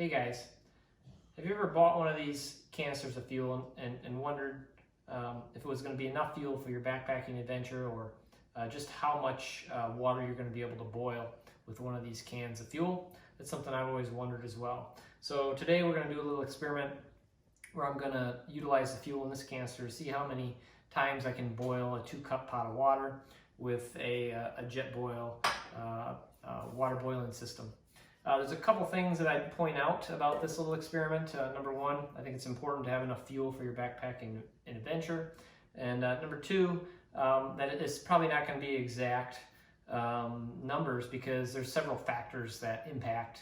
Hey guys, have you ever bought one of these canisters of fuel and wondered if it was going to be enough fuel for your backpacking adventure, or just how much water you're going to be able to boil with one of these cans of fuel? That's something I've always wondered as well. So today we're going to do a little experiment where I'm going to utilize the fuel in this canister to see how many times I can boil a 2-cup pot of water with a Jetboil water boiling system. There's a couple things that I'd point out about this little experiment. Number one, I think it's important to have enough fuel for your backpacking and adventure. And number two, that it's probably not going to be exact numbers, because there's several factors that impact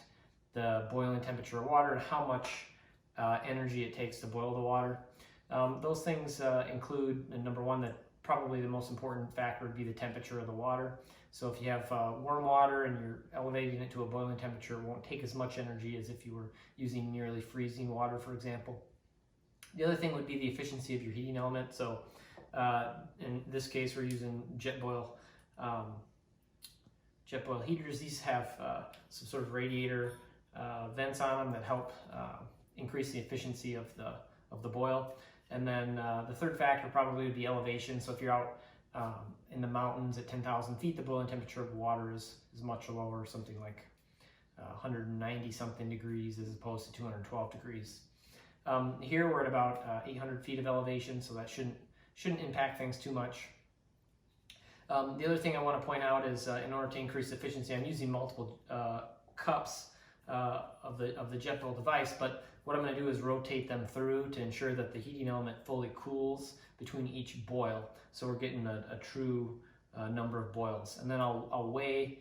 the boiling temperature of water and how much energy it takes to boil the water. Those things include, number one, that probably the most important factor would be the temperature of the water. So if you have warm water and you're elevating it to a boiling temperature, it won't take as much energy as if you were using nearly freezing water, for example. The other thing would be the efficiency of your heating element. So in this case, we're using Jetboil heaters. These have some sort of radiator vents on them that help increase the efficiency of the boil. And then the third factor probably would be elevation. So if you're out in the mountains at 10,000 feet, the boiling temperature of water is much lower, something like 190 something degrees as opposed to 212 degrees. Here we're at about 800 feet of elevation, so that shouldn't impact things too much. The other thing I want to point out is in order to increase efficiency, I'm using multiple cups of the Jetboil device, but what I'm going to do is rotate them through to ensure that the heating element fully cools between each boil, so we're getting a true number of boils. And then I'll weigh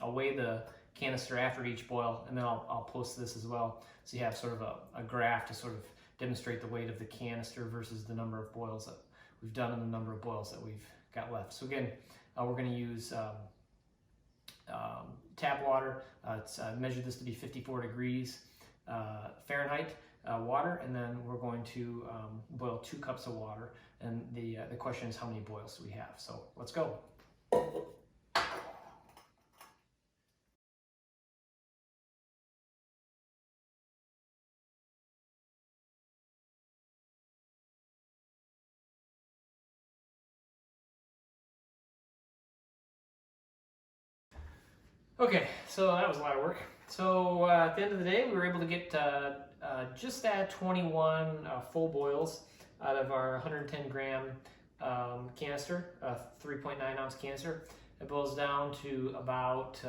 I'll weigh the canister after each boil, and then I'll post this as well, so you have sort of a graph to sort of demonstrate the weight of the canister versus the number of boils that we've done and the number of boils that we've got left. So again, we're going to use tap water. Measured this to be 54 degrees Fahrenheit water, and then we're going to boil 2 cups of water. And the question is, how many boils do we have? So let's go. Okay, so that was a lot of work. So at the end of the day, we were able to get just at 21 full boils out of our 110 gram canister, 3.9 ounce canister. It boils down to about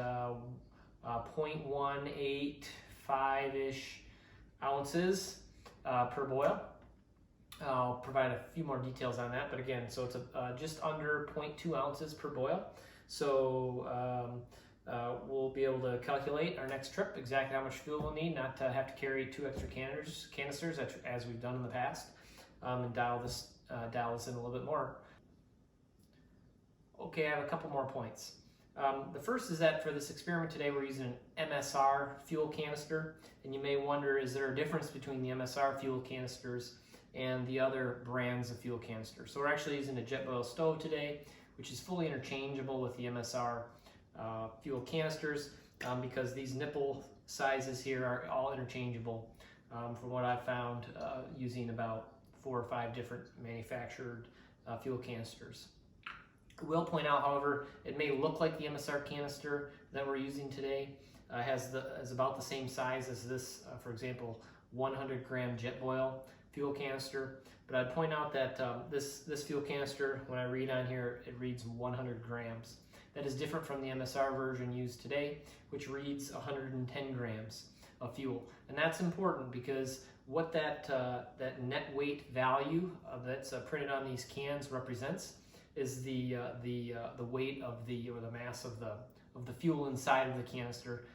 0.185-ish ounces per boil. I'll provide a few more details on that, but again, so it's just under 0.2 ounces per boil. So we'll be able to calculate our next trip exactly how much fuel we'll need, not to have to carry 2 extra canisters as we've done in the past, and dial this in a little bit more. Okay, I have a couple more points. The first is that for this experiment today, we're using an MSR fuel canister, and you may wonder, is there a difference between the MSR fuel canisters and the other brands of fuel canisters? So we're actually using a Jetboil stove today, which is fully interchangeable with the MSR fuel canisters, because these nipple sizes here are all interchangeable from what I've found using about 4 or 5 different manufactured fuel canisters. I will point out, however, it may look like the MSR canister that we're using today is about the same size as this, for example, 100 gram Jetboil fuel canister. But I'd point out that this fuel canister, when I read on here, it reads 100 grams. That is different from the MSR version used today, which reads 110 grams of fuel. And that's important, because what that net weight value that's printed on these cans represents is the weight of or the mass of the fuel inside of the canister,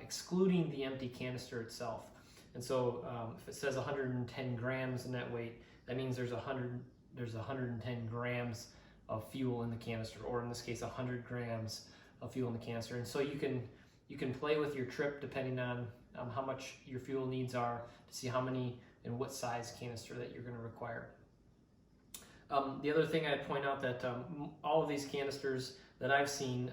excluding the empty canister itself. And so if it says 110 grams net weight, that means there's 110 grams of fuel in the canister, or in this case 100 grams of fuel in the canister. And so you can play with your trip depending on how much your fuel needs are, to see how many and what size canister that you're going to require. The other thing I'd point out that all of these canisters that I've seen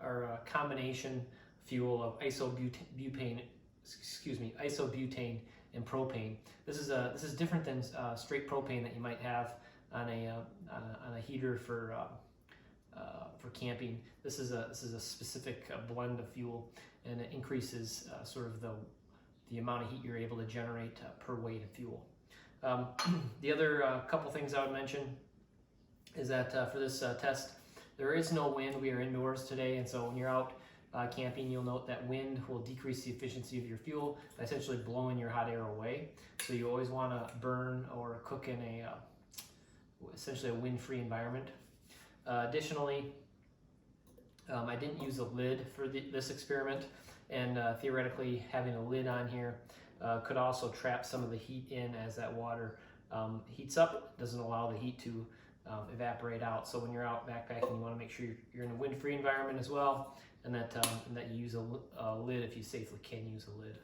are a combination fuel of isobutane isobutane and propane. This is different than straight propane that you might have on a heater for camping. This is a specific blend of fuel, and it increases sort of the amount of heat you're able to generate per weight of fuel. The other couple things I would mention is that for this test, there is no wind. We are indoors today, and so when you're out camping, you'll note that wind will decrease the efficiency of your fuel by essentially blowing your hot air away. So you always want to burn or cook in essentially a wind-free environment. Additionally, I didn't use a lid for this experiment, and theoretically having a lid on here could also trap some of the heat in as that water heats up. It doesn't allow the heat to evaporate out. So when you're out backpacking, you want to make sure you're in a wind-free environment as well, and that you use a lid if you safely can use a lid.